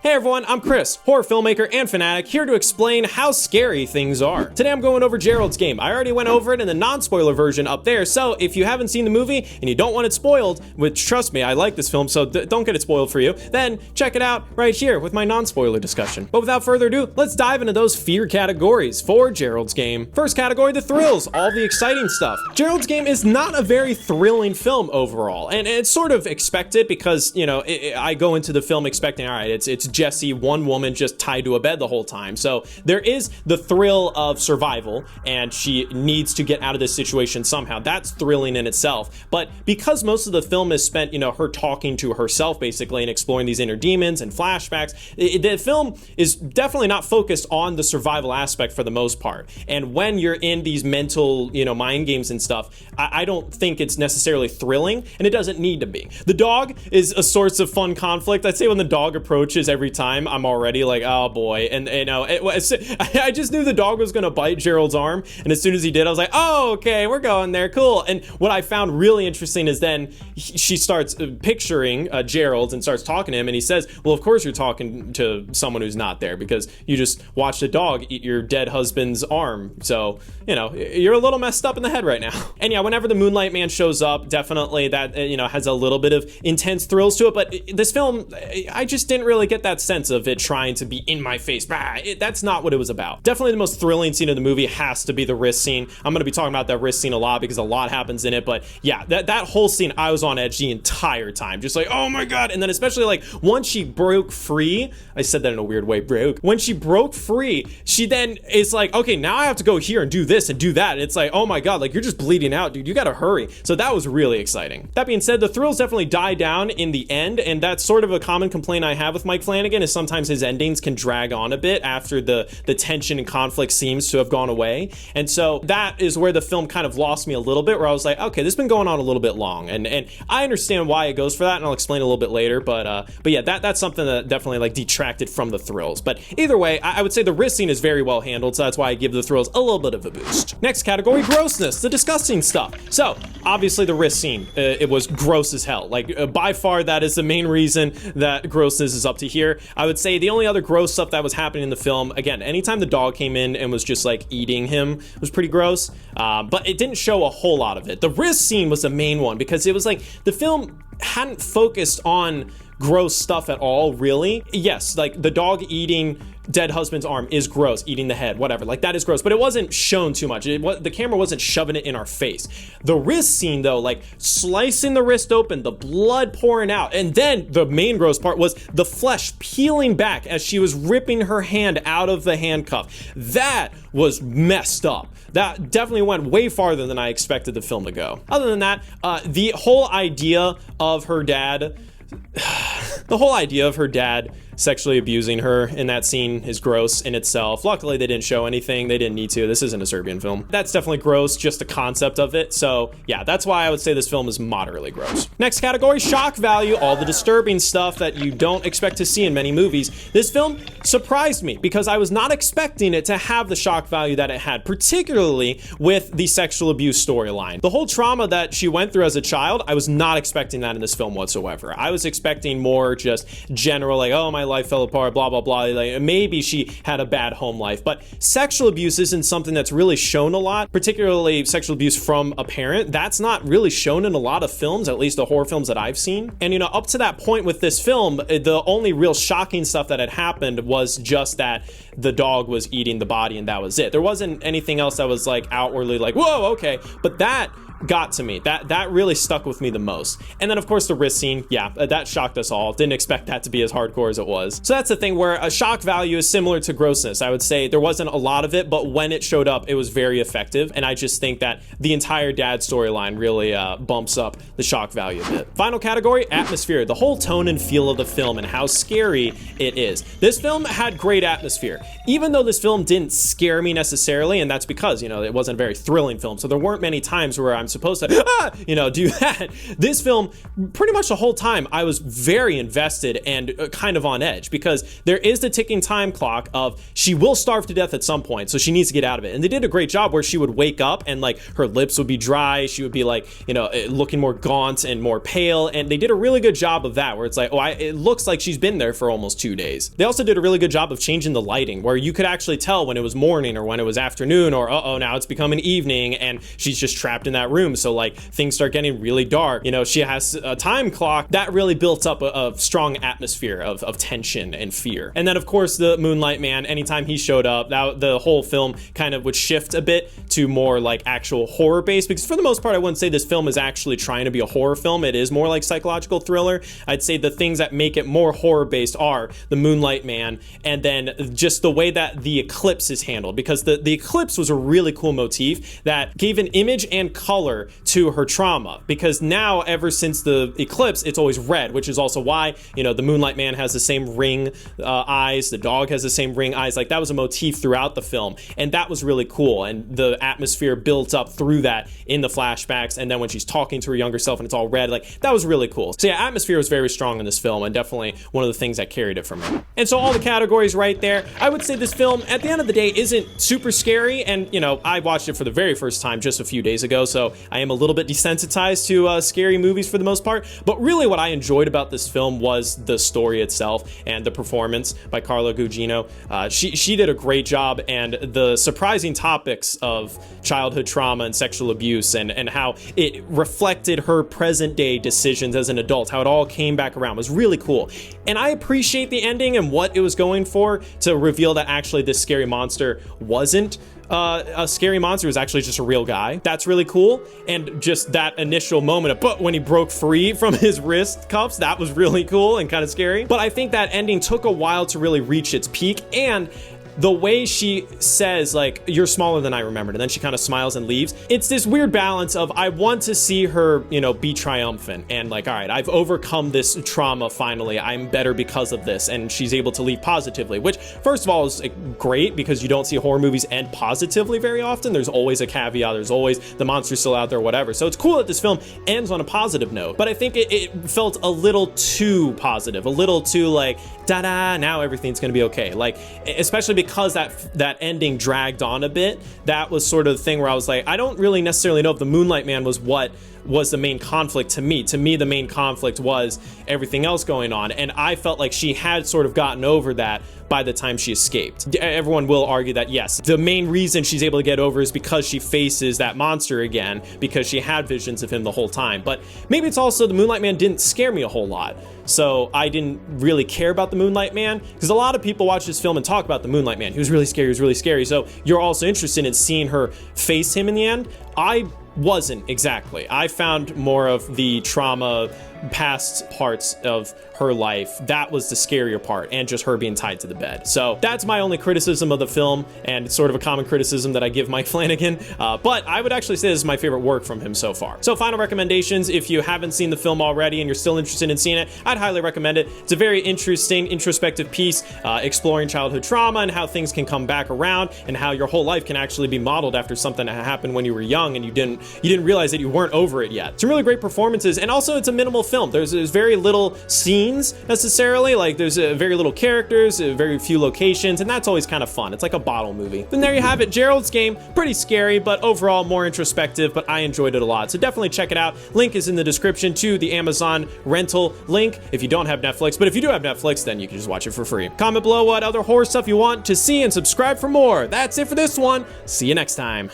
Hey everyone, I'm Chris, horror filmmaker and fanatic, here to explain how scary things are. Today I'm going over Gerald's game. I already went over it in the non-spoiler version up there, so if you haven't seen the movie and you don't want it spoiled, which trust me, I like this film, so don't get it spoiled for you, then check it out right here with my non-spoiler discussion. But without further ado, let's dive into those fear categories for Gerald's game. First category, the thrills, all the exciting stuff. Gerald's game is not a very thrilling film overall, and it's sort of expected because, you know, I go into the film expecting, all right, it's Jesse, one woman just tied to a bed the whole time. So there is the thrill of survival and she needs to get out of this situation somehow. That's thrilling in itself. But because most of the film is spent, you know, her talking to herself basically and exploring these inner demons and flashbacks, the film is definitely not focused on the survival aspect for the most part. And when you're in these mental, you know, mind games and stuff, I don't think it's necessarily thrilling, and it doesn't need to be. The dog is a source of fun conflict. I'd say when the dog approaches every time, I'm already like, oh boy. And you know, I just knew the dog was gonna bite Gerald's arm, and as soon as he did, I was like, oh, okay, we're going there, cool. And what I found really interesting is then she starts picturing Gerald and starts talking to him, and he says, well, of course you're talking to someone who's not there because you just watched a dog eat your dead husband's arm. So, you know, you're a little messed up in the head right now. And yeah, whenever the Moonlight Man shows up, definitely that, you know, has a little bit of intense thrills to it. But this film, I just didn't really get that sense of it trying to be in my face. That's not what it was about. Definitely the most thrilling scene of the movie has to be the wrist scene. I'm going to be talking about that wrist scene a lot because a lot happens in it. But yeah, that whole scene, I was on edge the entire time. Just like, oh my God. And then especially like once she broke free, I said that in a weird way, broke. When she broke free, she then is like, okay, now I have to go here and do this and do that. And it's like, oh my God, like you're just bleeding out, dude. You got to hurry. So that was really exciting. That being said, the thrills definitely die down in the end. And that's sort of a common complaint I have with Mike Flanagan is sometimes his endings can drag on a bit after the tension and conflict seems to have gone away. And so that is where the film kind of lost me a little bit, where I was like, okay, this has been going on a little bit long. And I understand why it goes for that, and I'll explain a little bit later. But yeah, that's something that definitely like detracted from the thrills. But either way, I would say the wrist scene is very well handled, so that's why I give the thrills a little bit of a boost. Next category, grossness, the disgusting stuff. So obviously the wrist scene, it was gross as hell. Like by far, that is the main reason that grossness is up to here. I would say the only other gross stuff that was happening in the film, again, anytime the dog came in and was just like eating him was pretty gross, but it didn't show a whole lot of it. The wrist scene was the main one because it was like the film hadn't focused on gross stuff at all, really. Yes, like the dog eating dead husband's arm is gross, eating the head, whatever, like that is gross, but it wasn't shown too much. The camera wasn't shoving it in our face. The wrist scene though, like slicing the wrist open, the blood pouring out, and then the main gross part was the flesh peeling back as she was ripping her hand out of the handcuff. That was messed up. That definitely went way farther than I expected the film to go. Other than that, the whole idea of her dad sexually abusing her in that scene is gross in itself. Luckily, they didn't show anything. They didn't need to. This isn't a Serbian film. That's definitely gross, just the concept of it. So yeah, that's why I would say this film is moderately gross. Next category, shock value, all the disturbing stuff that you don't expect to see in many movies. This film surprised me because I was not expecting it to have the shock value that it had, particularly with the sexual abuse storyline. The whole trauma that she went through as a child, I was not expecting that in this film whatsoever. I was expecting more just general, like, oh, my life fell apart, blah, blah, blah. Like, maybe she had a bad home life, but sexual abuse isn't something that's really shown a lot, particularly sexual abuse from a parent. That's not really shown in a lot of films, at least the horror films that I've seen. And, you know, up to that point with this film, the only real shocking stuff that had happened was just that the dog was eating the body and that was it. There wasn't anything else that was like outwardly like, whoa, okay. But that got to me. That really stuck with me the most. And then of course the wrist scene, yeah, that shocked us all. Didn't expect that to be as hardcore as it was. So that's the thing where a shock value is similar to grossness. I would say there wasn't a lot of it, but when it showed up, it was very effective. And I just think that the entire dad storyline really bumps up the shock value a bit. Final category, atmosphere, the whole tone and feel of the film and how scary it is. This film had great atmosphere. Even though this film didn't scare me necessarily, and that's because, you know, it wasn't a very thrilling film. So there weren't many times where I'm supposed to, do that. This film, pretty much the whole time, I was very invested and kind of on edge because there is the ticking time clock of she will starve to death at some point, so she needs to get out of it. And they did a great job where she would wake up and like her lips would be dry, she would be like, looking more gaunt and more pale. And they did a really good job of that, where it's like, it looks like she's been there for almost 2 days. They also did a really good job of changing the lighting, where you could actually tell when it was morning or when it was afternoon, or uh-oh, now it's becoming evening and she's just trapped in that room. So like things start getting really dark. You know, she has a time clock that really built up a strong atmosphere of tension and fear. And then of course the Moonlight Man, anytime he showed up, the whole film kind of would shift a bit to more like actual horror based, because for the most part I wouldn't say this film is actually trying to be a horror film. It is more like psychological thriller. I'd say the things that make it more horror based are the Moonlight Man, and then just the way that the eclipse is handled, because the eclipse was a really cool motif that gave an image and color to her trauma, because now ever since the eclipse it's always red, which is also why, you know, the Moonlight Man has the same ring eyes, the dog has the same ring eyes. Like that was a motif throughout the film, and that was really cool, and the atmosphere built up through that in the flashbacks, and then when she's talking to her younger self and it's all red, like that was really cool. So yeah, atmosphere was very strong in this film, and definitely one of the things that carried it for me. And so all the categories right there. I would say this film at the end of the day isn't super scary, and you know, I watched it for the very first time just a few days ago, so I am a little bit desensitized to scary movies for the most part. But really what I enjoyed about this film was the story itself and the performance by Carla Gugino. She did a great job, and the surprising topics of childhood trauma and sexual abuse, and how it reflected her present day decisions as an adult, how it all came back around, was really cool. And I appreciate the ending and what it was going for, to reveal that actually this scary monster wasn't a scary monster, was actually just a real guy. That's really cool. And just that initial moment of when he broke free from his wrist cuffs, that was really cool and kind of scary. But I think that ending took a while to really reach its peak, and the way she says, like, you're smaller than I remembered, and then she kind of smiles and leaves. It's this weird balance of, I want to see her, you know, be triumphant and like, all right, I've overcome this trauma finally. I'm better because of this. And she's able to leave positively, which first of all is great, because you don't see horror movies end positively very often. There's always a caveat. There's always the monster's still out there, whatever. So it's cool that this film ends on a positive note, but I think it felt a little too positive, a little too like, da-da, now everything's gonna be okay. Like, especially because that ending dragged on a bit. That was sort of the thing where I was like, I don't really necessarily know if the Moonlight Man was what was the main conflict to me. To me, the main conflict was everything else going on, and I felt like she had sort of gotten over that by the time she escaped. Everyone will argue that yes, the main reason she's able to get over is because she faces that monster again, because she had visions of him the whole time. But maybe it's also the Moonlight Man didn't scare me a whole lot, so I didn't really care about the Moonlight Man, because a lot of people watch this film and talk about the Moonlight Man. He was really scary, he was really scary, so you're also interested in seeing her face him in the end. I wasn't exactly. I found more of the trauma past parts of her life. That was the scarier part, and just her being tied to the bed. So that's my only criticism of the film, and it's sort of a common criticism that I give Mike Flanagan, but I would actually say this is my favorite work from him so far. So final recommendations: if you haven't seen the film already and you're still interested in seeing it, I'd highly recommend it. It's a very interesting, introspective piece, exploring childhood trauma and how things can come back around, and how your whole life can actually be modeled after something that happened when you were young and you didn't realize that you weren't over it yet. Some really great performances, and also it's a minimal film. There's very little scenes necessarily, like there's very little characters, very few locations, and that's always kind of fun. It's like a bottle movie. Then there you have it, Gerald's Game. Pretty scary, but overall more introspective, but I enjoyed it a lot. So definitely check it out. Link is in the description to the Amazon rental link if you don't have Netflix, but if you do have Netflix, then you can just watch it for free. Comment below what other horror stuff you want to see, and subscribe for more. That's it for this one. See you next time.